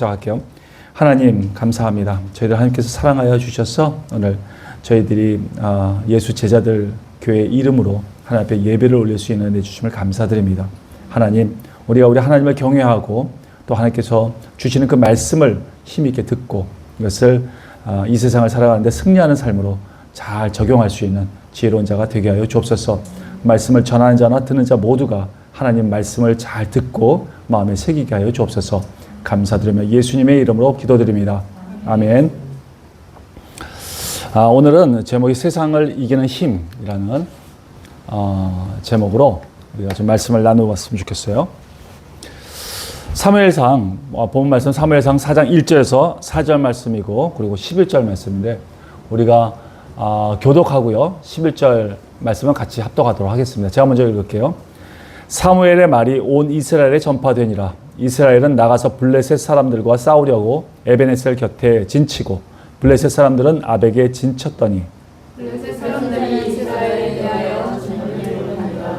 시작할게요. 하나님 감사합니다. 저희들 하나님께서 사랑하여 주셔서 오늘 저희들이 예수 제자들 교회 이름으로 하나님 앞에 예배를 올릴 수 있는 내 주심을 감사드립니다. 하나님, 우리가 우리 하나님을 경외하고 또 하나님께서 주시는 그 말씀을 힘있게 듣고 이것을 이 세상을 살아가는데 승리하는 삶으로 잘 적용할 수 있는 지혜로운 자가 되게 하여 주옵소서. 말씀을 전하는 자나 듣는 자 모두가 하나님 말씀을 잘 듣고 마음에 새기게 하여 주옵소서. 감사드리며 예수님의 이름으로 기도드립니다. 아멘. 오늘은 제목이 세상을 이기는 힘이라는 제목으로 우리가 좀 말씀을 나누었으면 좋겠어요. 사무엘상 본 말씀 사무엘상 4장 1절에서 4절 말씀이고 그리고 11절 말씀인데 우리가 교독하고요 11절 말씀은 같이 합독하도록 하겠습니다. 제가 먼저 읽을게요. 사무엘의 말이 온 이스라엘에 전파되니라. 이스라엘은 나가서 블레셋 사람들과 싸우려고 에베네셀 곁에 진치고 블레셋 사람들은 아벡에 진쳤더니 블레셋 사람들이 이스라엘에 대하여 전쟁을 하니라.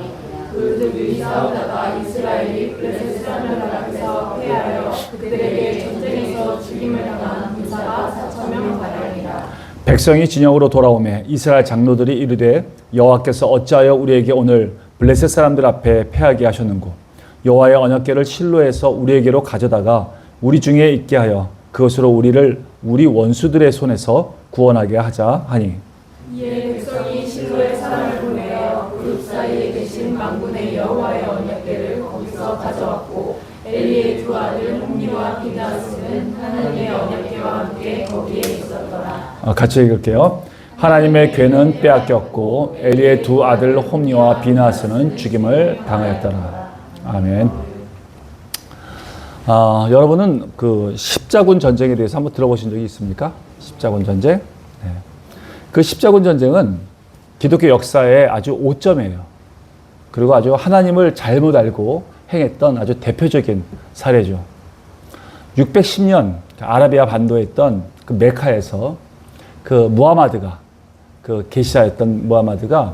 그들이 싸우다가 이스라엘이 블레셋 사람들 앞에서 패하여 그들에게 전쟁에서 죽임을 당한 군사가 4,000명 가량이라. 백성이 진영으로 돌아오매 이스라엘 장로들이 이르되 여호와께서 어찌하여 우리에게 오늘 블레셋 사람들 앞에 패하게 하셨는고 여호와의 언약궤를 실로에서 우리에게로 가져다가 우리 중에 있게 하여 그것으로 우리를 우리 원수들의 손에서 구원하게 하자 하니 이에 백성이 실로에 사람을 보내어 그룹 사이에 계신 만군의 여호와의 언약궤를 거기서 가져왔고 엘리의 두 아들 홈니와 비나스는 하나님의 언약궤와 함께 거기에 있었더라. 같이 읽을게요. 하나님의 궤는 빼앗겼고 엘리의 두 아들 홈니와 비나스는 죽임을 당하였더라. 아멘. 여러분은 그 십자군 전쟁에 대해서 한번 들어보신 적이 있습니까? 십자군 전쟁. 네. 그 십자군 전쟁은 기독교 역사의 아주 오점이에요. 그리고 아주 하나님을 잘못 알고 행했던 아주 대표적인 사례죠. 610년 아라비아 반도에 있던 그 메카에서 그 무하마드가 그 계시자였던 무하마드가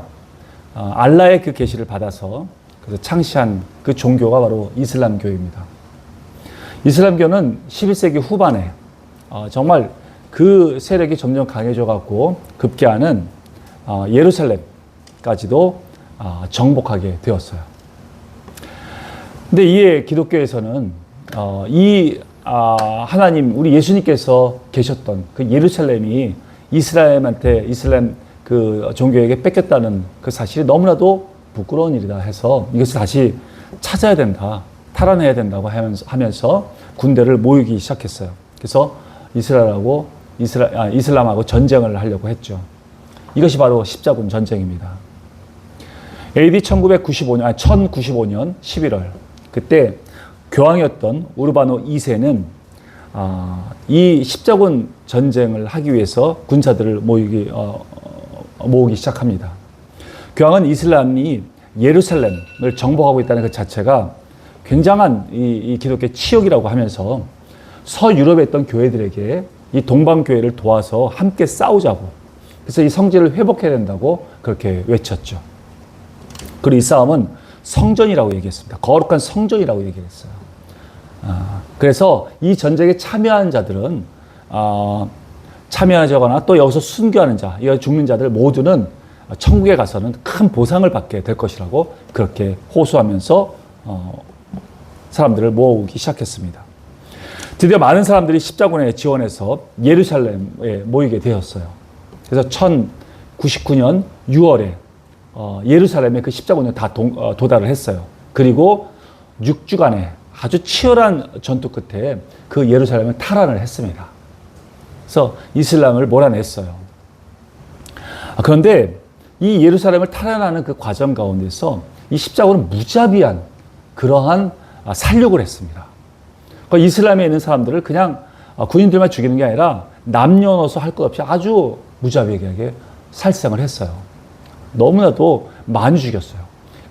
알라의 그 계시를 받아서 그래서 창시한 그 종교가 바로 이슬람교입니다. 이슬람교는 11세기 후반에 정말 그 세력이 점점 강해져 갖고 급기야는 예루살렘까지도 정복하게 되었어요. 근데 이에 기독교에서는 하나님 우리 예수님께서 계셨던 그 예루살렘이 이슬람 그 종교에게 뺏겼다는 그 사실이 너무나도 부끄러운 일이다 해서 이것을 다시 찾아야 된다, 탈환해야 된다고 하면서 군대를 모이기 시작했어요. 그래서 이슬람하고 전쟁을 하려고 했죠. 이것이 바로 십자군 전쟁입니다. AD 1095년 11월 그때 교황이었던 우르바노 2세는 이 십자군 전쟁을 하기 위해서 군사들을 모으기 시작합니다. 교황은 이슬람이 예루살렘을 정복하고 있다는 그 자체가 굉장한 이 기독교의 치욕이라고 하면서 서유럽에 있던 교회들에게 이 동방교회를 도와서 함께 싸우자고 그래서 이 성지를 회복해야 된다고 그렇게 외쳤죠. 그리고 이 싸움은 성전이라고 얘기했습니다. 거룩한 성전이라고 얘기했어요. 그래서 이 전쟁에 참여한 자들은 참여하거나 또 여기서 순교하는 자, 이 죽는 자들 모두는 천국에 가서는 큰 보상을 받게 될 것이라고 그렇게 호소하면서 사람들을 모으기 시작했습니다. 드디어 많은 사람들이 십자군에 지원해서 예루살렘에 모이게 되었어요. 그래서 1099년 6월에 예루살렘에 그 십자군에 다 도달을 했어요. 그리고 6주간의 아주 치열한 전투 끝에 그 예루살렘을 탈환을 했습니다. 그래서 이슬람을 몰아냈어요. 그런데 이 예루살렘을 탈환하는 그 과정 가운데서 이 십자군은 무자비한 그러한 살육을 했습니다. 그러니까 이슬람에 있는 사람들을 그냥 군인들만 죽이는 게 아니라 남녀노소 할 것 없이 아주 무자비하게 살생을 했어요. 너무나도 많이 죽였어요.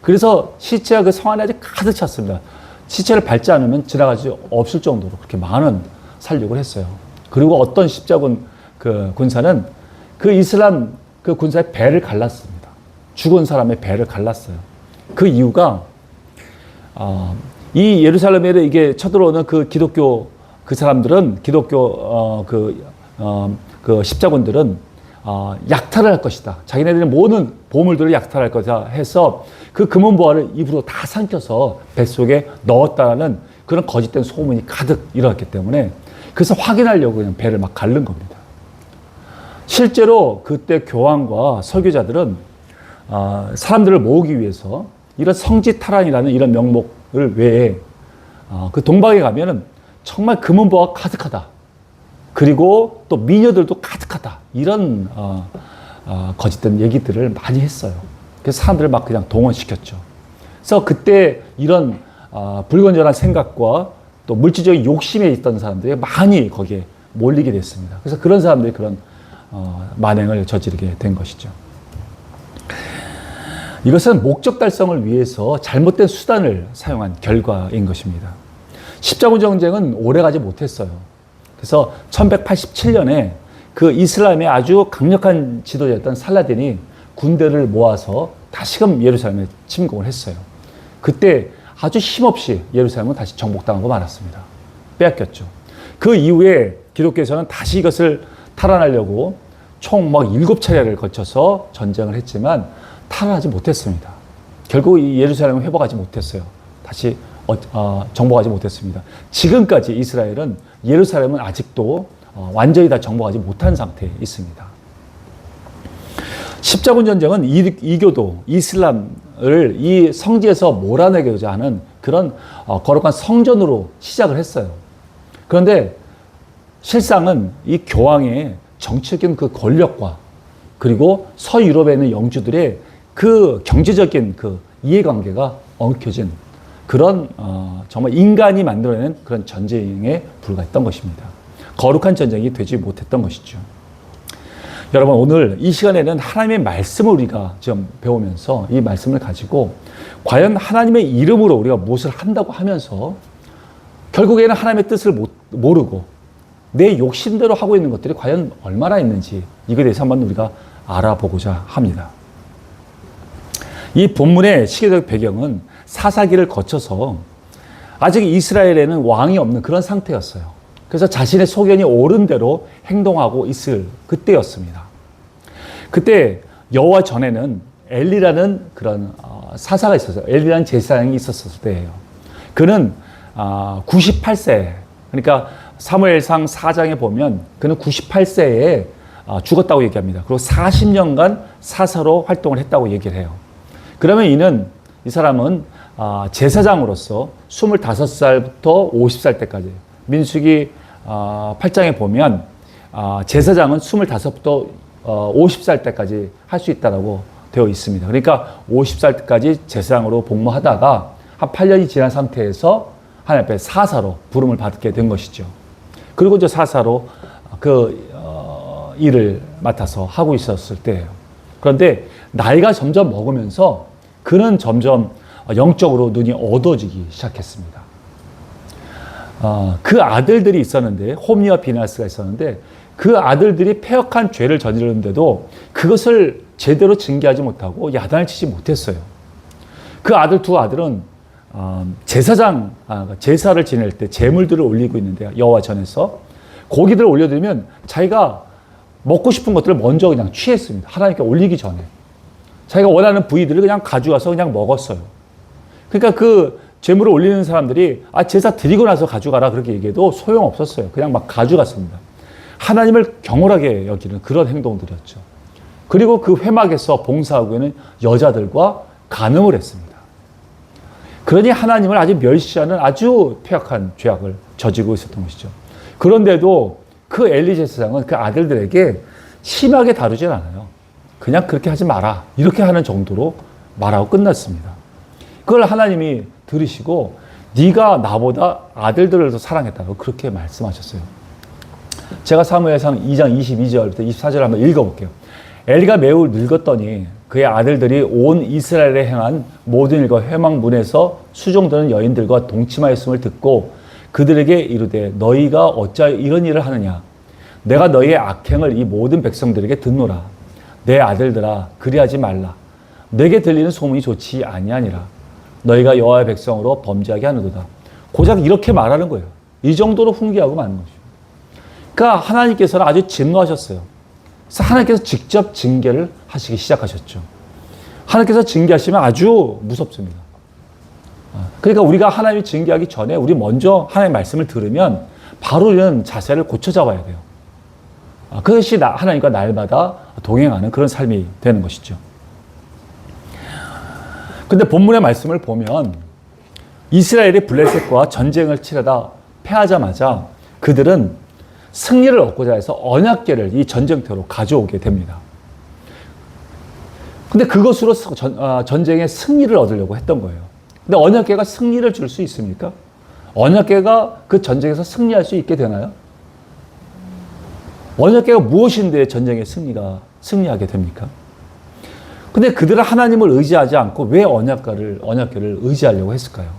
그래서 시체가 그 성 안에 아주 가득 찼습니다. 시체를 밟지 않으면 지나갈 수 없을 정도로 그렇게 많은 살육을 했어요. 그리고 어떤 십자군 그 군사는 그 이슬람 그 군사의 배를 갈랐습니다. 죽은 사람의 배를 갈랐어요. 그 이유가 이 예루살렘에 이게 쳐들어오는 그 기독교 그 사람들은 기독교 그 십자군들은 약탈을 할 것이다. 자기네들이 모든 보물들을 약탈할 것이다 해서 그 금은보화를 입으로 다 삼켜서 뱃속에 넣었다는 그런 거짓된 소문이 가득 일어났기 때문에 그래서 확인하려고 그냥 배를 막 가른 겁니다. 실제로 그때 교황과 설교자들은 사람들을 모으기 위해서 이런 성지탈환이라는 이런 명목을 외에 그 동방에 가면은 정말 금은보화가 가득하다. 그리고 또 미녀들도 가득하다. 이런 거짓된 얘기들을 많이 했어요. 그래서 사람들을 막 그냥 동원시켰죠. 그래서 그때 이런 불건전한 생각과 또 물질적인 욕심에 있던 사람들이 많이 거기에 몰리게 됐습니다. 그래서 그런 사람들이 그런 만행을 저지르게 된 것이죠. 이것은 목적 달성을 위해서 잘못된 수단을 사용한 결과인 것입니다. 십자군 전쟁은 오래가지 못했어요. 그래서 1187년에 그 이슬람의 아주 강력한 지도자였던 살라딘이 군대를 모아서 다시금 예루살렘에 침공을 했어요. 그때 아주 힘없이 예루살렘은 다시 정복당하고 말았습니다. 빼앗겼죠. 그 이후에 기독교에서는 다시 이것을 탈환하려고 총 막 7차례를 거쳐서 전쟁을 했지만 탈환하지 못했습니다. 결국 이 예루살렘을 회복하지 못했어요. 다시 정복하지 못했습니다. 지금까지 이스라엘은 예루살렘은 아직도 완전히 다 정복하지 못한 상태에 있습니다. 십자군 전쟁은 이교도, 이슬람을 이 성지에서 몰아내고자 하는 그런 거룩한 성전으로 시작을 했어요. 그런데 실상은 이 교황의 정치적인 그 권력과 그리고 서유럽에 있는 영주들의 그 경제적인 그 이해관계가 엉켜진 그런 정말 인간이 만들어낸 그런 전쟁에 불과했던 것입니다. 거룩한 전쟁이 되지 못했던 것이죠. 여러분, 오늘 이 시간에는 하나님의 말씀을 우리가 좀 배우면서 이 말씀을 가지고 과연 하나님의 이름으로 우리가 무엇을 한다고 하면서 결국에는 하나님의 뜻을 모르고 내 욕심대로 하고 있는 것들이 과연 얼마나 있는지 이거에 대해서 한번 우리가 알아보고자 합니다. 이 본문의 시대적 배경은 사사기를 거쳐서 아직 이스라엘에는 왕이 없는 그런 상태였어요. 그래서 자신의 소견이 옳은 대로 행동하고 있을 그때였습니다. 그때 여호와 전에는 엘리라는 그런 사사가 있었어요. 엘리라는 제사장이 있었을 때예요. 그는 98세, 그러니까 사무엘상 4장에 보면 그는 98세에 죽었다고 얘기합니다. 그리고 40년간 사사로 활동을 했다고 얘기를 해요. 그러면 이 사람은 제사장으로서 25살부터 50살 때까지, 민수기 8장에 보면 제사장은 25부터 50살 때까지 할 수 있다고 되어 있습니다. 그러니까 50살 때까지 제사장으로 복무하다가 한 8년이 지난 상태에서 하나님 앞에 사사로 부름을 받게 된 것이죠. 그리고 이제 사사로 그 일을 맡아서 하고 있었을 때예요. 그런데 나이가 점점 먹으면서 그는 점점 영적으로 눈이 어두워지기 시작했습니다. 그 아들들이 있었는데, 홈리와 비나스가 있었는데 그 아들들이 패역한 죄를 저지르는데도 그것을 제대로 징계하지 못하고 야단을 치지 못했어요. 그 두 아들은 제사를 지낼 때 제물들을 올리고 있는데 여호와 전에서 고기들을 올려드리면 자기가 먹고 싶은 것들을 먼저 그냥 취했습니다. 하나님께 올리기 전에. 자기가 원하는 부위들을 그냥 가져가서 그냥 먹었어요. 그러니까 그 제물을 올리는 사람들이 제사 드리고 나서 가져가라 그렇게 얘기해도 소용없었어요. 그냥 막 가져갔습니다. 하나님을 경홀하게 여기는 그런 행동들이었죠. 그리고 그 회막에서 봉사하고 있는 여자들과 간음을 했습니다. 그러니 하나님을 아주 멸시하는 아주 폐역한 죄악을 저지르고 있었던 것이죠. 그런데도 그 엘리 제사장은 그 아들들에게 심하게 다루진 않아요. 그냥 그렇게 하지 마라 이렇게 하는 정도로 말하고 끝났습니다. 그걸 하나님이 들으시고 네가 나보다 아들들을 더 사랑했다고 그렇게 말씀하셨어요. 제가 사무엘상 2장 22절부터 24절 한번 읽어볼게요. 엘리가 매우 늙었더니 그의 아들들이 온 이스라엘에 행한 모든 일과 회막문에서 수종드는 여인들과 동침하였음을 듣고 그들에게 이르되 너희가 어찌하여 이런 일을 하느냐. 내가 너희의 악행을 이 모든 백성들에게 듣노라. 내 아들들아 그리하지 말라. 내게 들리는 소문이 좋지 아니하니라. 너희가 여호와의 백성으로 범죄하게 하는도다. 고작 이렇게 말하는 거예요. 이 정도로 훈계하고 마는 거죠. 그러니까 하나님께서는 아주 진노하셨어요. 그래서 하나님께서 직접 징계를 하시기 시작하셨죠. 하나님께서 징계하시면 아주 무섭습니다. 그러니까 우리가 하나님이 징계하기 전에 우리 먼저 하나님의 말씀을 들으면 바로 이런 자세를 고쳐 잡아야 돼요. 그것이 하나님과 날마다 동행하는 그런 삶이 되는 것이죠. 근데 본문의 말씀을 보면 이스라엘이 블레셋과 전쟁을 치르다 패하자마자 그들은 승리를 얻고자 해서 언약궤를 이 전쟁터로 가져오게 됩니다. 근데 그것으로 전쟁의 승리를 얻으려고 했던 거예요. 근데 언약궤가 승리를 줄 수 있습니까? 언약궤가 그 전쟁에서 승리할 수 있게 되나요? 언약궤가 무엇인데 전쟁의 승리하게 됩니까? 근데 그들은 하나님을 의지하지 않고 왜 언약궤를 의지하려고 했을까요?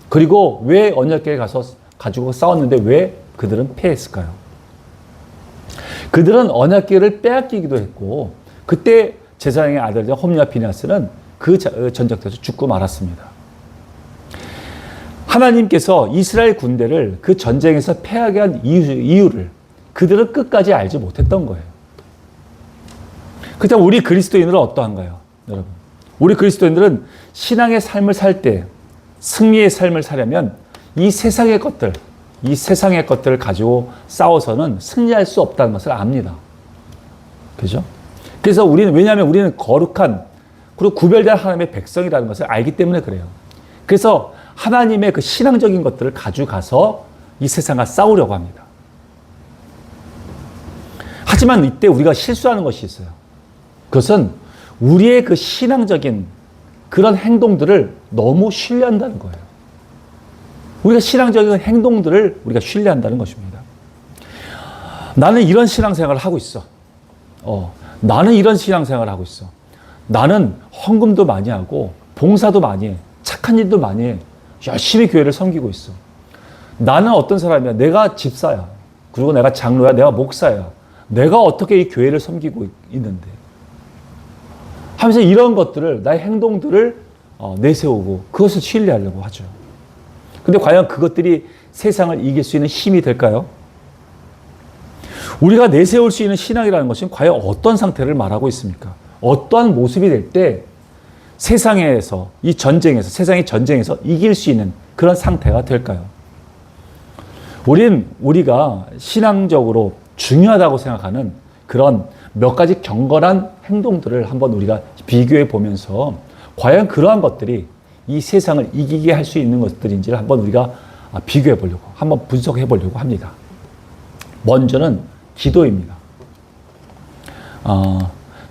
그리고 왜 언약궤에 가지고 싸웠는데 왜 그들은 패했을까요? 그들은 언약궤를 빼앗기기도 했고 그때 제사장의 아들들 홈리와 비냐스는 그 전쟁터에서 죽고 말았습니다. 하나님께서 이스라엘 군대를 그 전쟁에서 패하게 한 이유를 그들은 끝까지 알지 못했던 거예요. 그렇다면 우리 그리스도인들은 어떠한가요? 여러분, 우리 그리스도인들은 신앙의 삶을 살 때 승리의 삶을 사려면 이 세상의 것들을 가지고 싸워서는 승리할 수 없다는 것을 압니다. 그죠? 그래서 왜냐하면 우리는 거룩한, 그리고 구별된 하나님의 백성이라는 것을 알기 때문에 그래요. 그래서 하나님의 그 신앙적인 것들을 가져가서 이 세상과 싸우려고 합니다. 하지만 이때 우리가 실수하는 것이 있어요. 그것은 우리의 그 신앙적인 그런 행동들을 너무 신뢰한다는 거예요. 우리가 신앙적인 행동들을 우리가 신뢰한다는 것입니다. 나는 이런 신앙생활을 하고 있어. 나는 이런 신앙생활을 하고 있어. 나는 헌금도 많이 하고 봉사도 많이 해. 착한 일도 많이 해. 열심히 교회를 섬기고 있어. 나는 어떤 사람이야? 내가 집사야. 그리고 내가 장로야. 내가 목사야. 내가 어떻게 이 교회를 섬기고 있는데. 하면서 이런 것들을, 나의 행동들을 내세우고 그것을 신뢰하려고 하죠. 근데 과연 그것들이 세상을 이길 수 있는 힘이 될까요? 우리가 내세울 수 있는 신앙이라는 것은 과연 어떤 상태를 말하고 있습니까? 어떠한 모습이 될 때 세상에서, 세상의 전쟁에서 이길 수 있는 그런 상태가 될까요? 우리가 신앙적으로 중요하다고 생각하는 그런 몇 가지 경건한 행동들을 한번 우리가 비교해 보면서 과연 그러한 것들이 이 세상을 이기게 할 수 있는 것들인지를 한번 우리가 비교해 보려고, 한번 분석해 보려고 합니다. 먼저는 기도입니다.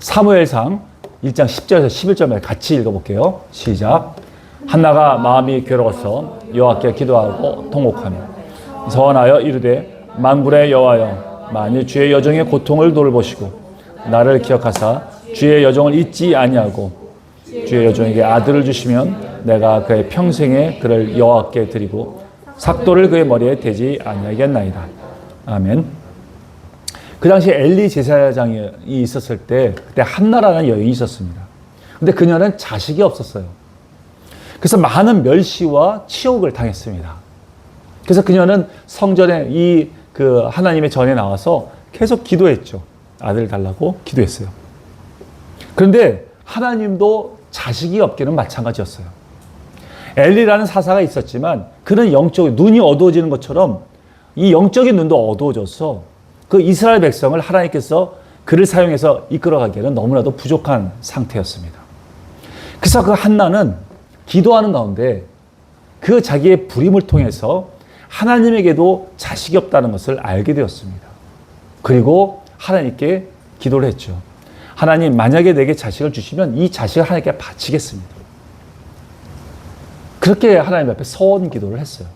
사무엘상 1장 10절에서 11절만 같이 읽어볼게요. 시작. 한나가 마음이 괴로워서 여호와께 기도하고 통곡하며 서원하여 이르되 만군의 여호와여, 만일 주의 여종의 고통을 돌보시고 나를 기억하사 주의 여종을 잊지 아니하고 주의 여종에게 아들을 주시면 내가 그의 평생에 그를 여호와께 드리고 삭도를 그의 머리에 대지 아니하겠나이다. 아멘. 그 당시 엘리 제사장이 있었을 때 그때 한나라는 여인이 있었습니다. 근데 그녀는 자식이 없었어요. 그래서 많은 멸시와 치욕을 당했습니다. 그래서 그녀는 성전에 하나님의 전에 나와서 계속 기도했죠. 아들을 달라고 기도했어요. 그런데 하나님도 자식이 없기는 마찬가지였어요. 엘리라는 사사가 있었지만 그는 눈이 어두워지는 것처럼 이 영적인 눈도 어두워져서 그 이스라엘 백성을 하나님께서 그를 사용해서 이끌어가기에는 너무나도 부족한 상태였습니다. 그래서 그 한나는 기도하는 가운데 그 자기의 부림을 통해서 하나님에게도 자식이 없다는 것을 알게 되었습니다. 그리고 하나님께 기도를 했죠. 하나님, 만약에 내게 자식을 주시면 이 자식을 하나님께 바치겠습니다. 그렇게 하나님 앞에 서원 기도를 했어요.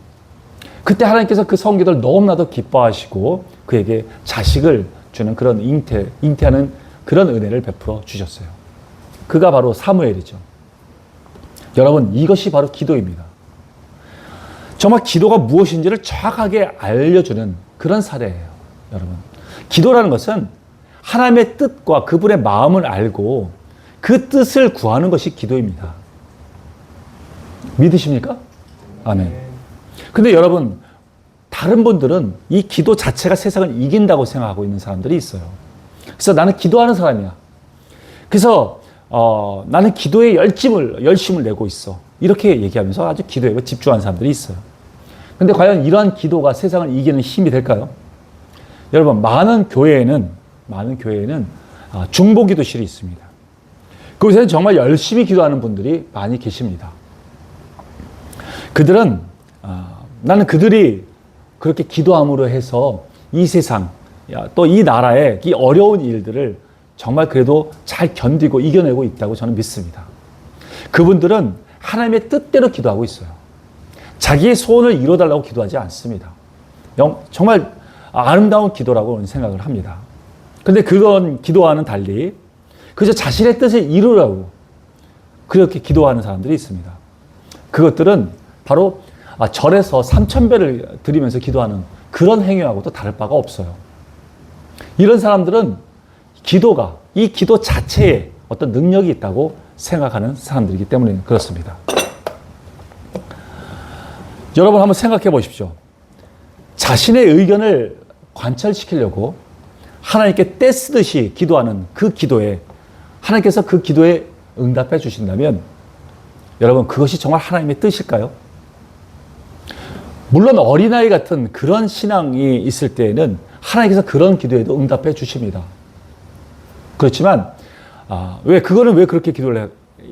그때 하나님께서 그 서원 기도를 너무나도 기뻐하시고 그에게 자식을 주는 그런 잉태하는 그런 은혜를 베풀어 주셨어요. 그가 바로 사무엘이죠. 여러분, 이것이 바로 기도입니다. 정말 기도가 무엇인지를 정확하게 알려주는 그런 사례예요. 여러분, 기도라는 것은 하나님의 뜻과 그분의 마음을 알고 그 뜻을 구하는 것이 기도입니다. 믿으십니까? 아멘. 근데 여러분, 다른 분들은 이 기도 자체가 세상을 이긴다고 생각하고 있는 사람들이 있어요. 그래서 나는 기도하는 사람이야. 그래서 나는 기도에 열심을 내고 있어. 이렇게 얘기하면서 아주 기도에 집중하는 사람들이 있어요. 근데 과연 이러한 기도가 세상을 이기는 힘이 될까요? 여러분, 많은 교회에는 중보기도실이 있습니다. 그곳에는 정말 열심히 기도하는 분들이 많이 계십니다. 그들은 나는 그들이 그렇게 기도함으로 해서 이 세상 또 이 나라의 이 어려운 일들을 정말 그래도 잘 견디고 이겨내고 있다고 저는 믿습니다. 그분들은 하나님의 뜻대로 기도하고 있어요. 자기의 소원을 이뤄달라고 기도하지 않습니다. 정말 아름다운 기도라고 생각을 합니다. 그런데 그런 기도와는 달리 그저 자신의 뜻을 이루라고 그렇게 기도하는 사람들이 있습니다. 그것들은 바로 절에서 3,000배를 드리면서 기도하는 그런 행위하고도 다를 바가 없어요. 이런 사람들은 이 기도 자체에 어떤 능력이 있다고 생각하는 사람들이기 때문에 그렇습니다. 여러분 한번 생각해 보십시오. 자신의 의견을 관철시키려고 하나님께 떼쓰듯이 기도하는 그 기도에 하나님께서 그 기도에 응답해 주신다면 여러분 그것이 정말 하나님의 뜻일까요? 물론 어린아이 같은 그런 신앙이 있을 때에는 하나님께서 그런 기도에도 응답해 주십니다. 그렇지만 왜 그렇게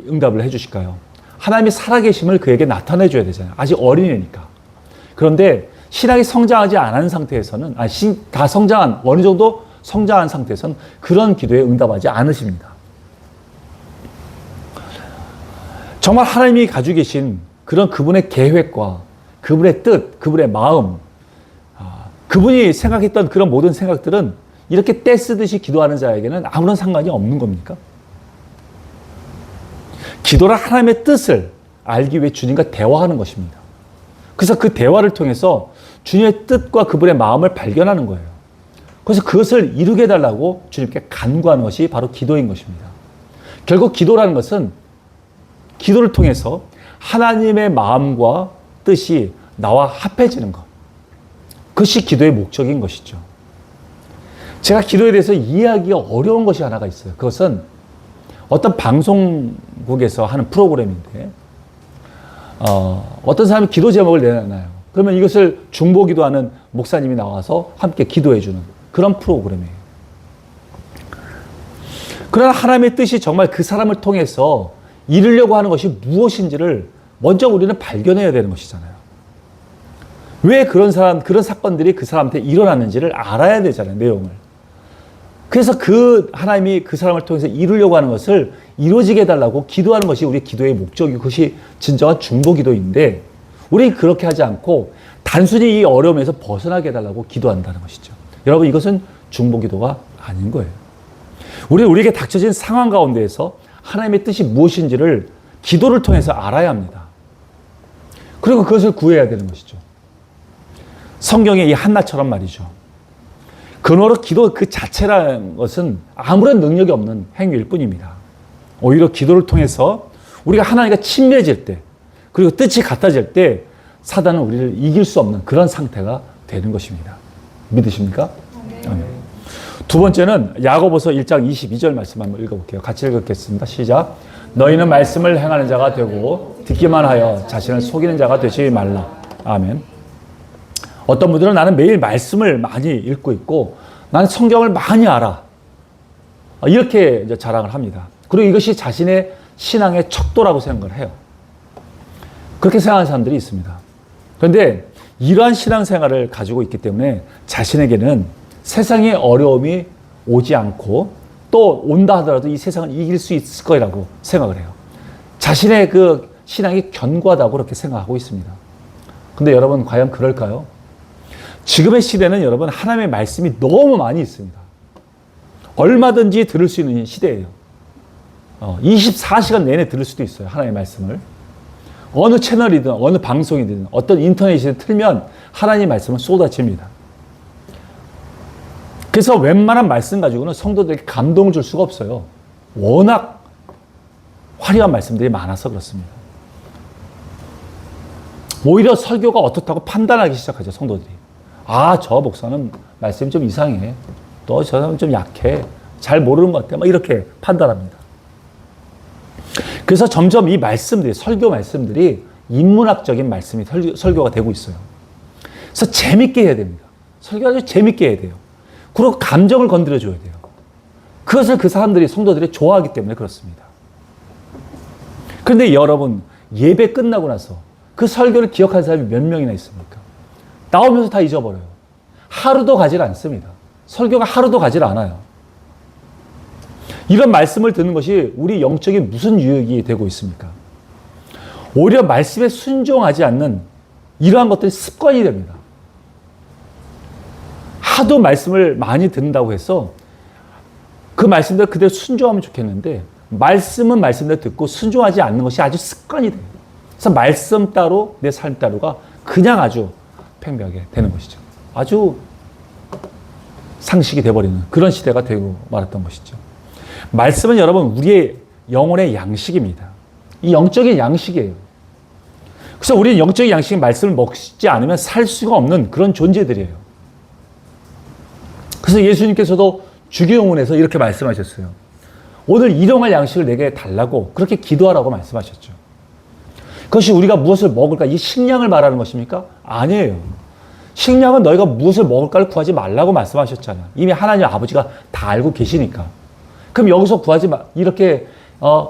응답을 해 주실까요? 하나님이 살아계심을 그에게 나타내 줘야 되잖아요. 아직 어린애니까. 그런데 신앙이 성장하지 않은 상태에서는 어느 정도 성장한 상태에서는 그런 기도에 응답하지 않으십니다. 정말 하나님이 가지고 계신 그런 그분의 계획과 그분의 뜻, 그분의 마음, 그분이 생각했던 그런 모든 생각들은 이렇게 떼쓰듯이 기도하는 자에게는 아무런 상관이 없는 겁니까? 기도는 하나님의 뜻을 알기 위해 주님과 대화하는 것입니다. 그래서 그 대화를 통해서 주님의 뜻과 그분의 마음을 발견하는 거예요. 그래서 그것을 이루게 해달라고 주님께 간구하는 것이 바로 기도인 것입니다. 결국 기도라는 것은 기도를 통해서 하나님의 마음과 뜻이 나와 합해지는 것. 그것이 기도의 목적인 것이죠. 제가 기도에 대해서 이해하기가 어려운 것이 하나가 있어요. 그것은 어떤 방송국에서 하는 프로그램인데 어떤 사람이 기도 제목을 내놔요. 그러면 이것을 중보기도하는 목사님이 나와서 함께 기도해 주는 그런 프로그램이에요. 그러나 하나님의 뜻이 정말 그 사람을 통해서 이루려고 하는 것이 무엇인지를 먼저 우리는 발견해야 되는 것이잖아요. 왜 그런 사건들이 그 사람한테 일어났는지를 알아야 되잖아요, 내용을. 그래서 하나님이 그 사람을 통해서 이루려고 하는 것을 이루어지게 해달라고 기도하는 것이 우리 기도의 목적이고 그것이 진정한 중보기도인데 우리는 그렇게 하지 않고 단순히 이 어려움에서 벗어나게 해달라고 기도한다는 것이죠. 여러분 이것은 중보기도가 아닌 거예요. 우리에게 닥쳐진 상황 가운데에서 하나님의 뜻이 무엇인지를 기도를 통해서 알아야 합니다. 그리고 그것을 구해야 되는 것이죠. 성경의 이 한나처럼 말이죠. 근원으로 기도 그 자체라는 것은 아무런 능력이 없는 행위일 뿐입니다. 오히려 기도를 통해서 우리가 하나님과 친밀해질 때 그리고 뜻이 같아질 때 사단은 우리를 이길 수 없는 그런 상태가 되는 것입니다. 믿으십니까? 네. 두 번째는 야고보서 1장 22절 말씀 한번 읽어볼게요. 같이 읽겠습니다. 시작. 너희는 말씀을 행하는 자가 되고 듣기만 하여 자신을 속이는 자가 되지 말라. 아멘. 어떤 분들은 나는 매일 말씀을 많이 읽고 있고 나는 성경을 많이 알아. 이렇게 이제 자랑을 합니다. 그리고 이것이 자신의 신앙의 척도라고 생각을 해요. 그렇게 생각하는 사람들이 있습니다. 그런데 이러한 신앙생활을 가지고 있기 때문에 자신에게는 세상의 어려움이 오지 않고 또 온다 하더라도 이 세상을 이길 수 있을 거라고 생각을 해요. 자신의 그 신앙이 견고하다고 그렇게 생각하고 있습니다. 근데 여러분 과연 그럴까요? 지금의 시대는 여러분 하나님의 말씀이 너무 많이 있습니다. 얼마든지 들을 수 있는 시대예요. 24시간 내내 들을 수도 있어요. 하나님의 말씀을. 어느 채널이든 어느 방송이든 어떤 인터넷이든 틀면 하나님의 말씀은 쏟아집니다. 그래서 웬만한 말씀 가지고는 성도들에게 감동을 줄 수가 없어요. 워낙 화려한 말씀들이 많아서 그렇습니다. 오히려 설교가 어떻다고 판단하기 시작하죠, 성도들이. 아, 저 목사는 말씀이 좀 이상해. 너 저 사람은 좀 약해. 잘 모르는 것 같아. 막 이렇게 판단합니다. 그래서 점점 이 말씀들이, 설교 말씀들이 인문학적인 말씀이 설교가 되고 있어요. 그래서 재밌게 해야 됩니다. 설교를 아주 재밌게 해야 돼요. 그리고 감정을 건드려줘야 돼요. 그것을 그 사람들이, 성도들이 좋아하기 때문에 그렇습니다. 그런데 여러분, 예배 끝나고 나서 그 설교를 기억한 사람이 몇 명이나 있습니까? 나오면서 다 잊어버려요. 하루도 가질 않습니다. 설교가 하루도 가질 않아요. 이런 말씀을 듣는 것이 우리 영적인 무슨 유익이 되고 있습니까? 오히려 말씀에 순종하지 않는 이러한 것들이 습관이 됩니다. 하도 말씀을 많이 듣는다고 해서 그 말씀대로 그대로 순종하면 좋겠는데 말씀은 말씀대로 듣고 순종하지 않는 것이 아주 습관이 돼요. 그래서 말씀 따로 내 삶 따로가 그냥 아주 팽배하게 되는 것이죠. 아주 상식이 돼버리는 그런 시대가 되고 말았던 것이죠. 말씀은 여러분 우리의 영혼의 양식입니다. 이 영적인 양식이에요. 그래서 우리는 영적인 양식인 말씀을 먹지 않으면 살 수가 없는 그런 존재들이에요. 그래서 예수님께서도 주기도문에서 이렇게 말씀하셨어요. 오늘 일용할 양식을 내게 달라고 그렇게 기도하라고 말씀하셨죠. 그것이 우리가 무엇을 먹을까? 이 식량을 말하는 것입니까? 아니에요. 식량은 너희가 무엇을 먹을까를 구하지 말라고 말씀하셨잖아요. 이미 하나님 아버지가 다 알고 계시니까. 그럼 여기서 구하지 마. 이렇게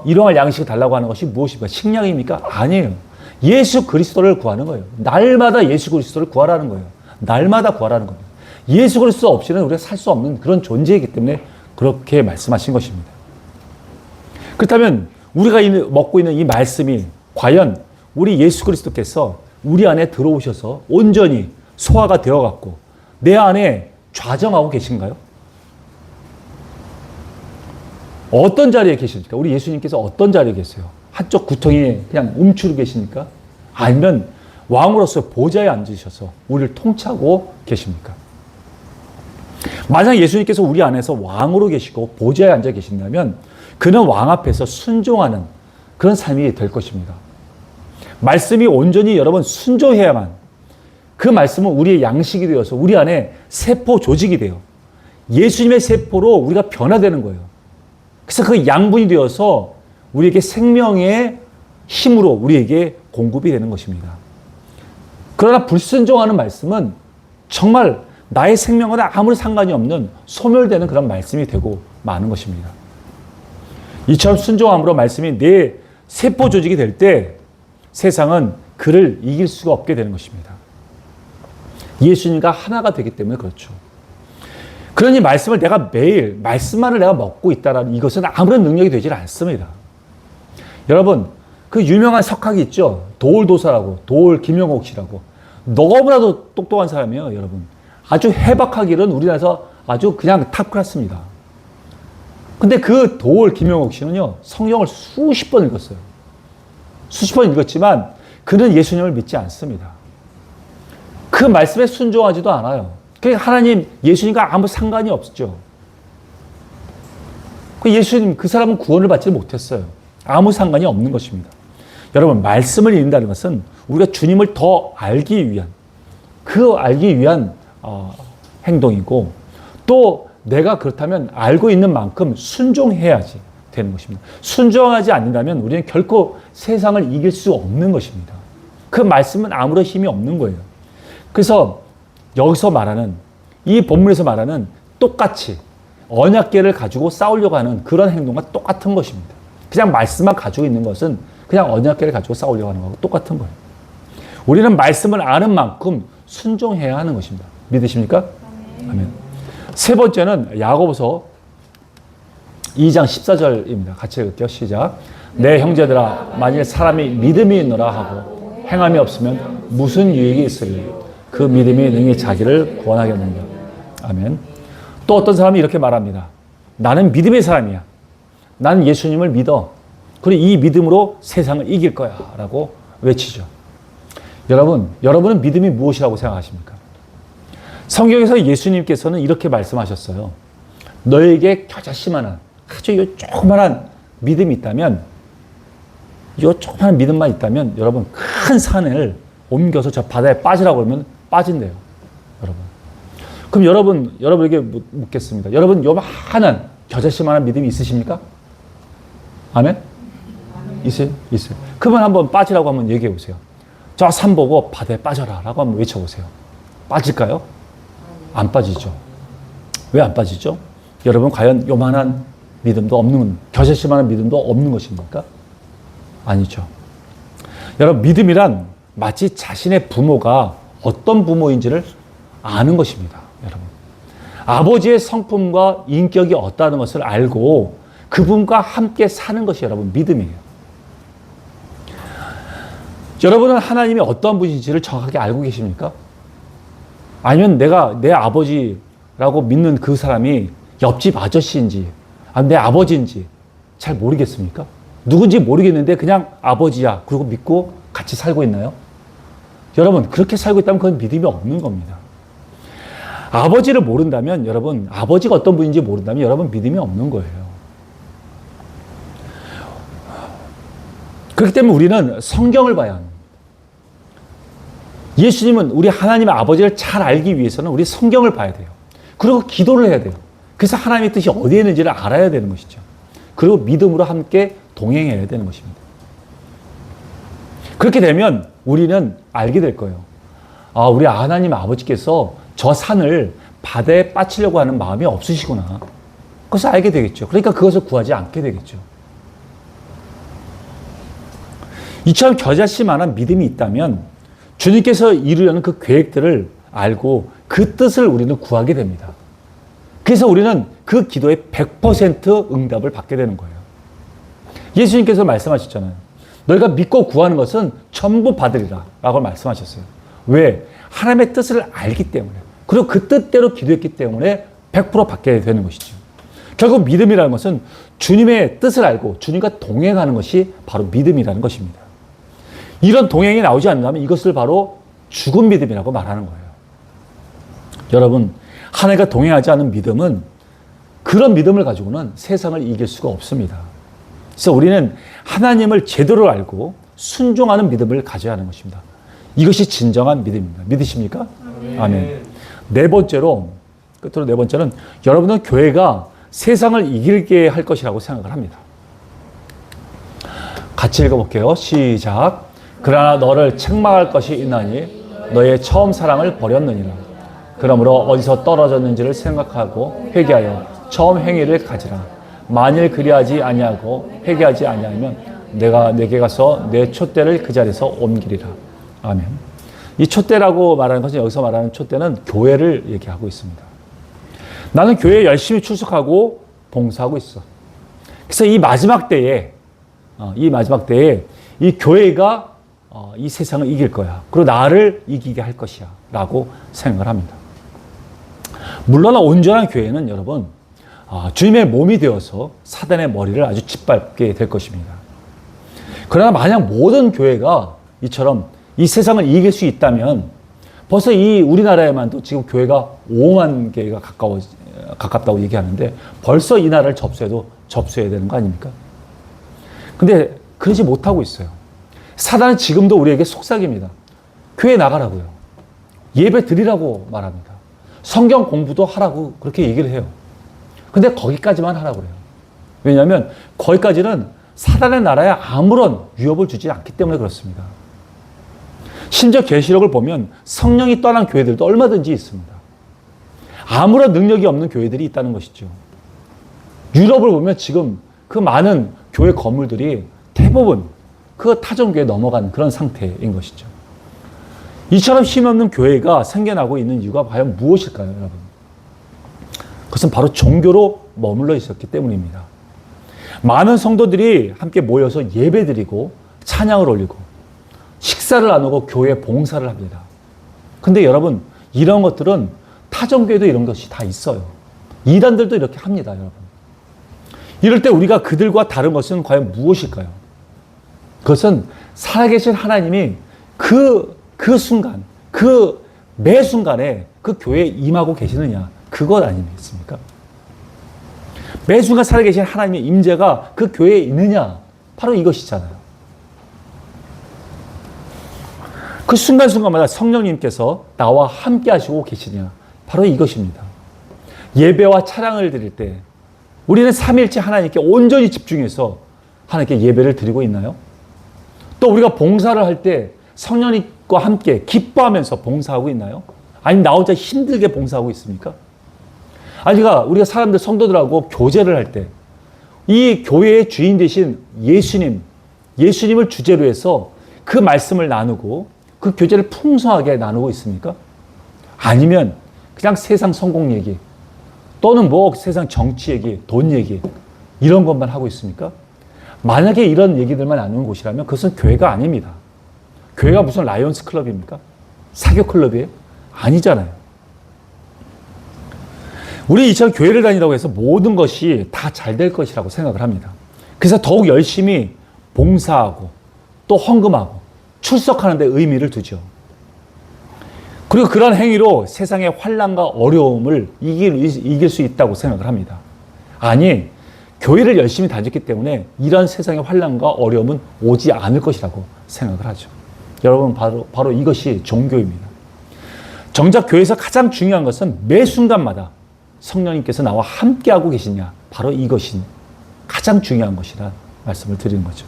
일용할 양식을 달라고 하는 것이 무엇입니까? 식량입니까? 아니에요. 예수 그리스도를 구하는 거예요. 날마다 예수 그리스도를 구하라는 거예요. 날마다 구하라는 겁니다. 예수 그리스도 없이는 우리가 살 수 없는 그런 존재이기 때문에 그렇게 말씀하신 것입니다. 그렇다면 우리가 먹고 있는 이 말씀이 과연 우리 예수 그리스도께서 우리 안에 들어오셔서 온전히 소화가 되어갖고 내 안에 좌정하고 계신가요? 어떤 자리에 계십니까? 우리 예수님께서 어떤 자리에 계세요? 한쪽 구덩이에 그냥 움츠러 계십니까? 아니면 왕으로서 보좌에 앉으셔서 우리를 통치하고 계십니까? 만약 예수님께서 우리 안에서 왕으로 계시고 보좌에 앉아 계신다면 그는 왕 앞에서 순종하는 그런 삶이 될 것입니다. 말씀이 온전히 여러분 순종해야만 그 말씀은 우리의 양식이 되어서 우리 안에 세포 조직이 돼요. 예수님의 세포로 우리가 변화되는 거예요. 그래서 그 양분이 되어서 우리에게 생명의 힘으로 우리에게 공급이 되는 것입니다. 그러나 불순종하는 말씀은 정말 나의 생명과 아무런 상관이 없는 소멸되는 그런 말씀이 되고 마는 것입니다. 이처럼 순종함으로 말씀이 내 세포 조직이 될 때 세상은 그를 이길 수가 없게 되는 것입니다. 예수님과 하나가 되기 때문에 그렇죠. 그러니 말씀을 내가 매일 말씀만을 내가 먹고 있다라는 이것은 아무런 능력이 되질 않습니다. 여러분 그 유명한 석학이 있죠. 도울도사라고 도울 김영옥 씨라고 너무나도 똑똑한 사람이에요. 여러분 아주 해박하기는 우리나라에서 아주 그냥 탑클래스입니다. 근데 그 도울 김영옥 씨는요 성경을 수십 번 읽었어요. 수십 번 읽었지만 그는 예수님을 믿지 않습니다. 그 말씀에 순종하지도 않아요. 하나님, 예수님과 아무 상관이 없죠. 예수님, 그 사람은 구원을 받지 못했어요. 아무 상관이 없는 것입니다. 여러분, 말씀을 읽는다는 것은 우리가 주님을 더 알기 위한, 알기 위한 행동이고, 또 내가 그렇다면 알고 있는 만큼 순종해야지 되는 것입니다. 순종하지 않는다면 우리는 결코 세상을 이길 수 없는 것입니다. 그 말씀은 아무런 힘이 없는 거예요. 그래서 여기서 말하는 이 본문에서 말하는 똑같이 언약궤를 가지고 싸우려고 하는 그런 행동과 똑같은 것입니다. 그냥 말씀만 가지고 있는 것은 그냥 언약궤를 가지고 싸우려고 하는 거하고 똑같은 거예요. 우리는 말씀을 아는 만큼 순종해야 하는 것입니다. 믿으십니까? 아멘. 세 번째는 야고보서 2장 14절입니다. 같이 읽을게요. 시작. 내 형제들아 만일 사람이 믿음이 있노라 하고 행함이 없으면 무슨 유익이 있으리? 그 믿음이 능히 자기를 구원하겠느냐. 아멘. 또 어떤 사람이 이렇게 말합니다. 나는 믿음의 사람이야. 나는 예수님을 믿어. 그리고 이 믿음으로 세상을 이길 거야. 라고 외치죠. 여러분은 믿음이 무엇이라고 생각하십니까? 성경에서 예수님께서는 이렇게 말씀하셨어요. 너에게 겨자씨만한 아주 조그만한 믿음이 있다면 이 조그만한 믿음만 있다면 여러분 큰 산을 옮겨서 저 바다에 빠지라고 그러면 빠진대요. 여러분. 그럼 여러분에게 묻겠습니다. 여러분 요만한 겨자씨만한 믿음이 있으십니까? 아멘? 있어요? 있어요. 그러면 한번 빠지라고 한번 얘기해 보세요. 저 산 보고 바다에 빠져라 라고 한번 외쳐보세요. 빠질까요? 안 빠지죠. 왜 안 빠지죠? 여러분 과연 요만한 믿음도 없는, 겨자씨만한 믿음도 없는 것입니까? 아니죠. 여러분 믿음이란 마치 자신의 부모가 어떤 부모인지를 아는 것입니다. 여러분 아버지의 성품과 인격이 어떠한 것을 알고 그분과 함께 사는 것이 여러분 믿음이에요. 여러분은 하나님이 어떤 분인지를 정확하게 알고 계십니까? 아니면 내가 내 아버지라고 믿는 그 사람이 옆집 아저씨인지 내 아버지인지 잘 모르겠습니까? 누군지 모르겠는데 그냥 아버지야 그러고 믿고 같이 살고 있나요? 여러분 그렇게 살고 있다면 그건 믿음이 없는 겁니다. 아버지를 모른다면 여러분 아버지가 어떤 분인지 모른다면 여러분 믿음이 없는 거예요. 그렇기 때문에 우리는 성경을 봐야 합니다. 예수님은 우리 하나님의 아버지를 잘 알기 위해서는 우리 성경을 봐야 돼요. 그리고 기도를 해야 돼요. 그래서 하나님의 뜻이 어디에 있는지를 알아야 되는 것이죠. 그리고 믿음으로 함께 동행해야 되는 것입니다. 그렇게 되면 우리는 알게 될 거예요. 아, 우리 하나님 아버지께서 저 산을 바다에 빠치려고 하는 마음이 없으시구나. 그것을 알게 되겠죠. 그러니까 그것을 구하지 않게 되겠죠. 이처럼 겨자씨만한 믿음이 있다면 주님께서 이루려는 그 계획들을 알고 그 뜻을 우리는 구하게 됩니다. 그래서 우리는 그 기도에 100% 응답을 받게 되는 거예요. 예수님께서 말씀하셨잖아요. 너희가 믿고 구하는 것은 전부 받으리라 라고 말씀하셨어요. 왜? 하나님의 뜻을 알기 때문에, 그리고 그 뜻대로 기도했기 때문에 100% 받게 되는 것이죠. 결국 믿음이라는 것은 주님의 뜻을 알고 주님과 동행하는 것이 바로 믿음이라는 것입니다. 이런 동행이 나오지 않는다면 이것을 바로 죽은 믿음이라고 말하는 거예요. 여러분, 하나님과 동행하지 않은 믿음은, 그런 믿음을 가지고는 세상을 이길 수가 없습니다. 그래서 우리는 하나님을 제대로 알고 순종하는 믿음을 가져야 하는 것입니다. 이것이 진정한 믿음입니다. 믿으십니까? 아멘. 네 번째로, 끝으로 네 번째는 여러분은 교회가 세상을 이기게 할 것이라고 생각을 합니다. 같이 읽어볼게요. 시작. 그러나 너를 책망할 것이 있나니 너의 처음 사랑을 버렸느니라. 그러므로 어디서 떨어졌는지를 생각하고 회개하여 처음 행위를 가지라. 만일 그리하지 아니하고 회개하지 아니하면 내가 내게 가서 내 촛대를 그 자리에서 옮기리라. 아멘. 이 촛대라고 말하는 것은, 여기서 말하는 촛대는 교회를 얘기하고 있습니다. 나는 교회에 열심히 출석하고 봉사하고 있어. 그래서 이 마지막 때에 이 교회가 이 세상을 이길 거야. 그리고 나를 이기게 할 것이야. 라고 생각을 합니다. 물론 온전한 교회는 여러분, 주님의 몸이 되어서 사단의 머리를 아주 짓밟게 될 것입니다. 그러나 만약 모든 교회가 이처럼 이 세상을 이길 수 있다면 벌써 이 우리나라에만도 지금 교회가 5만 개가 가깝다고 얘기하는데 벌써 이 나라를 접수해야 되는 거 아닙니까? 근데 그러지 못하고 있어요. 사단은 지금도 우리에게 속삭입니다. 교회 나가라고요. 예배 드리라고 말합니다. 성경 공부도 하라고 그렇게 얘기를 해요. 근데 거기까지만 하라고 그래요. 왜냐하면 거기까지는 사단의 나라에 아무런 위협을 주지 않기 때문에 그렇습니다. 심지어 계시록을 보면 성령이 떠난 교회들도 얼마든지 있습니다. 아무런 능력이 없는 교회들이 있다는 것이죠. 유럽을 보면 지금 그 많은 교회 건물들이 대부분 그 타종교에 넘어간 그런 상태인 것이죠. 이처럼 힘없는 교회가 생겨나고 있는 이유가 과연 무엇일까요, 여러분? 그것은 바로 종교로 머물러 있었기 때문입니다. 많은 성도들이 함께 모여서 예배드리고 찬양을 올리고 식사를 나누고 교회 봉사를 합니다. 근데 여러분, 이런 것들은 타종교에도 이런 것이 다 있어요. 이단들도 이렇게 합니다, 여러분. 이럴 때 우리가 그들과 다른 것은 과연 무엇일까요? 그것은 살아계신 하나님이 그 순간, 그 매 순간에 그 교회에 임하고 계시느냐, 그것 아니겠습니까? 매 순간 살아계신 하나님의 임재가 그 교회에 있느냐, 바로 이것이잖아요. 그 순간순간마다 성령님께서 나와 함께 하시고 계시냐, 바로 이것입니다. 예배와 찬양을 드릴 때 우리는 삼위일체 하나님께 온전히 집중해서 하나님께 예배를 드리고 있나요? 또 우리가 봉사를 할 때 성령님과 함께 기뻐하면서 봉사하고 있나요? 아니면 나 혼자 힘들게 봉사하고 있습니까? 아니, 우리가 사람들, 성도들하고 교제를 할 때 이 교회의 주인 되신 예수님을 주제로 해서 그 말씀을 나누고 그 교제를 풍성하게 나누고 있습니까? 아니면 그냥 세상 성공 얘기 또는 뭐 세상 정치 얘기, 돈 얘기 이런 것만 하고 있습니까? 만약에 이런 얘기들만 나누는 곳이라면 그것은 교회가 아닙니다. 교회가 무슨 라이온스 클럽입니까? 사교 클럽이에요? 아니잖아요. 우리 이처럼 교회를 다니다고 해서 모든 것이 다 잘 될 것이라고 생각을 합니다. 그래서 더욱 열심히 봉사하고 또 헌금하고 출석하는 데 의미를 두죠. 그리고 그런 행위로 세상의 환난과 어려움을 이길 수 있다고 생각을 합니다. 아니, 교회를 열심히 다녔기 때문에 이런 세상의 환난과 어려움은 오지 않을 것이라고 생각을 하죠. 여러분, 바로 이것이 종교입니다. 정작 교회에서 가장 중요한 것은 매 순간마다 성령님께서 나와 함께하고 계시냐, 바로 이것이 가장 중요한 것이라 말씀을 드리는 거죠.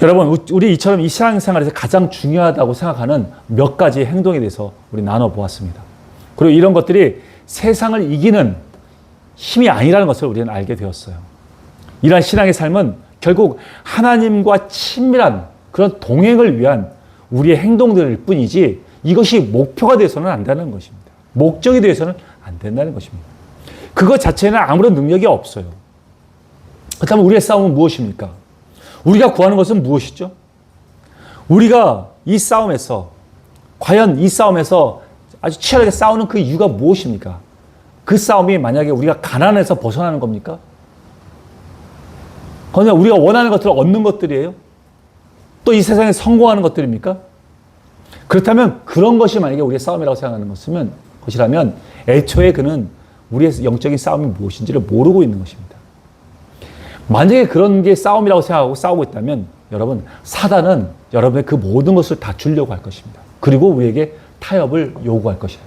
여러분, 우리 이처럼 이 신앙생활에서 가장 중요하다고 생각하는 몇 가지 행동에 대해서 우리 나눠보았습니다. 그리고 이런 것들이 세상을 이기는 힘이 아니라는 것을 우리는 알게 되었어요. 이러한 신앙의 삶은 결국 하나님과 친밀한 그런 동행을 위한 우리의 행동들일 뿐이지 이것이 목표가 되어서는 안 되는 것입니다. 목적이 되어서는 안 된다는 것입니다. 그것 자체는 아무런 능력이 없어요. 그렇다면 우리의 싸움은 무엇입니까? 우리가 구하는 것은 무엇이죠? 우리가 과연 이 싸움에서 아주 치열하게 싸우는 그 이유가 무엇입니까? 그 싸움이 만약에 우리가 가난에서 벗어나는 겁니까? 그냥 우리가 원하는 것들을 얻는 것들이에요? 또 이 세상에 성공하는 것들입니까? 그렇다면 그런 것이 만약에 우리의 싸움이라고 생각하는 것이라면 애초에 그는 우리의 영적인 싸움이 무엇인지를 모르고 있는 것입니다. 만약에 그런 게 싸움이라고 생각하고 싸우고 있다면 여러분, 사단은 여러분의 그 모든 것을 다 주려고 할 것입니다. 그리고 우리에게 타협을 요구할 것이에요.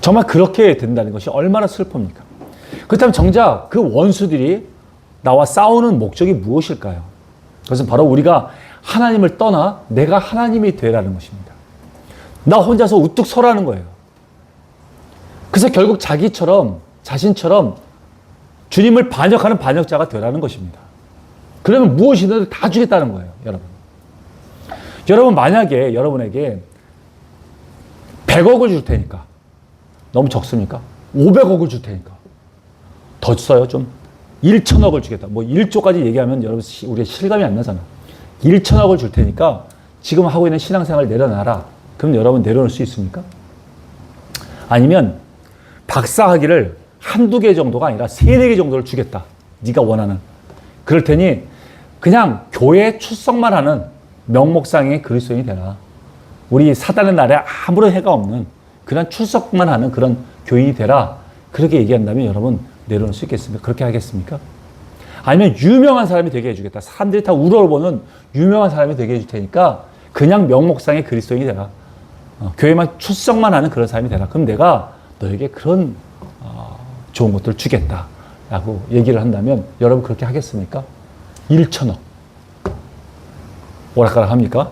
정말 그렇게 된다는 것이 얼마나 슬픕니까? 그렇다면 정작 그 원수들이 나와 싸우는 목적이 무엇일까요? 그것은 바로 우리가 하나님을 떠나 내가 하나님이 되라는 것입니다. 나 혼자서 우뚝 서라는 거예요. 그래서 결국 자신처럼 주님을 반역하는 반역자가 되라는 것입니다. 그러면 무엇이든 다 주겠다는 거예요, 여러분. 여러분, 만약에 여러분에게 100억을 줄 테니까 너무 적습니까? 500억을 줄 테니까 더 써요, 좀. 1천억을 주겠다. 뭐 1조까지 얘기하면 여러분 우리가 실감이 안 나잖아. 1천억을 줄 테니까 지금 하고 있는 신앙생활을 내려놔라. 그럼 여러분 내려놓을 수 있습니까? 아니면 박사학위를 한두 개 정도가 아니라 3-4개 정도를 주겠다. 네가 원하는. 그럴 테니 그냥 교회에 출석만 하는 명목상의 그리스도인이 되라. 우리 사단의 날에 아무런 해가 없는 그런 출석만 하는 그런 교인이 되라. 그렇게 얘기한다면 여러분 내려놓을 수 있겠습니까? 그렇게 하겠습니까? 아니면 유명한 사람이 되게 해주겠다. 사람들이 다 우러러보는 유명한 사람이 되게 해줄 테니까 그냥 명목상의 그리스도인이 되라. 교회만 출석만 하는 그런 사람이 되라. 그럼 내가 너에게 그런 좋은 것들을 주겠다라고 얘기를 한다면 여러분 그렇게 하겠습니까? 1천억. 오락가락 합니까?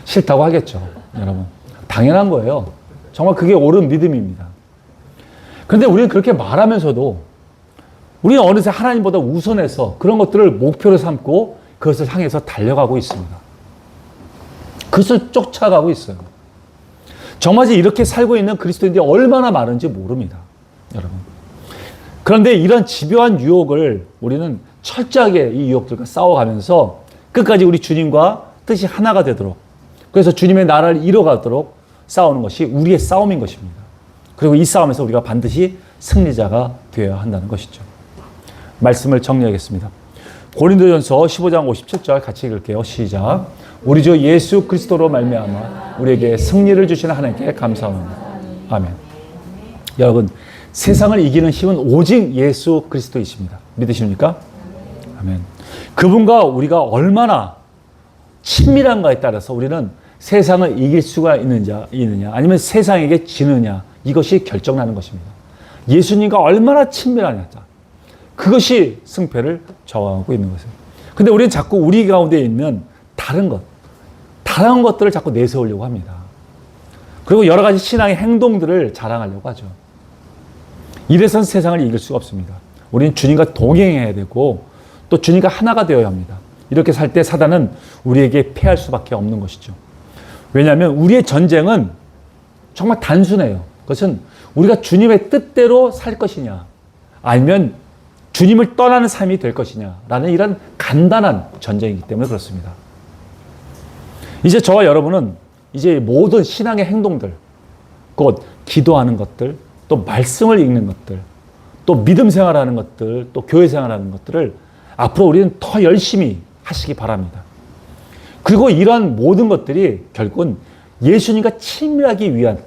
싫다고 하겠죠. 여러분. 당연한 거예요. 정말 그게 옳은 믿음입니다. 그런데 우리는 그렇게 말하면서도 우리는 어느새 하나님보다 우선해서 그런 것들을 목표로 삼고 그것을 향해서 달려가고 있습니다. 그것을 쫓아가고 있어요. 정말 이렇게 살고 있는 그리스도인들이 얼마나 많은지 모릅니다. 여러분. 그런데 이런 집요한 유혹을 우리는 철저하게 이 유혹들과 싸워가면서 끝까지 우리 주님과 뜻이 하나가 되도록, 그래서 주님의 나라를 이뤄가도록 싸우는 것이 우리의 싸움인 것입니다. 그리고 이 싸움에서 우리가 반드시 승리자가 되어야 한다는 것이죠. 말씀을 정리하겠습니다. 고린도전서 15장 57절 같이 읽을게요. 시작. 우리 주 예수 그리스도로 말미암아 우리에게 승리를 주시는 하나님께 감사합니다. 아멘. 여러분, 세상을 이기는 힘은 오직 예수 그리스도이십니다. 믿으십니까? 아멘. 그분과 우리가 얼마나 친밀한가에 따라서 우리는 세상을 이길 수가 있느냐 아니면 세상에게 지느냐, 이것이 결정나는 것입니다. 예수님과 얼마나 친밀하냐, 그것이 승패를 좌우하고 있는 것이에요. 근데 우리는 자꾸 우리 가운데 있는 다른 것들을 자꾸 내세우려고 합니다. 그리고 여러 가지 신앙의 행동들을 자랑하려고 하죠. 이래선 세상을 이길 수가 없습니다. 우리는 주님과 동행해야 되고 또 주님과 하나가 되어야 합니다. 이렇게 살 때 사단은 우리에게 패할 수밖에 없는 것이죠. 왜냐하면 우리의 전쟁은 정말 단순해요. 그것은 우리가 주님의 뜻대로 살 것이냐 아니면 주님을 떠나는 삶이 될 것이냐라는 이런 간단한 전쟁이기 때문에 그렇습니다. 이제 저와 여러분은 이제 모든 신앙의 행동들, 곧 기도하는 것들, 또 말씀을 읽는 것들, 또 믿음 생활하는 것들, 또 교회 생활하는 것들을 앞으로 우리는 더 열심히 하시기 바랍니다. 그리고 이러한 모든 것들이 결국은 예수님과 친밀하기 위한,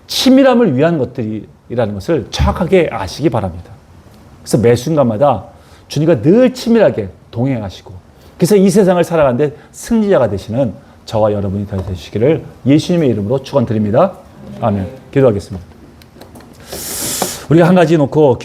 친밀함을 위한 것들이라는 것을 정확하게 아시기 바랍니다. 그래서 매 순간마다 주님과 늘 친밀하게 동행하시고, 그래서 이 세상을 살아가는데 승리자가 되시는 저와 여러분이 되시기를 예수님의 이름으로 축원드립니다. 아멘. 기도하겠습니다. 우리가 한 가지 놓고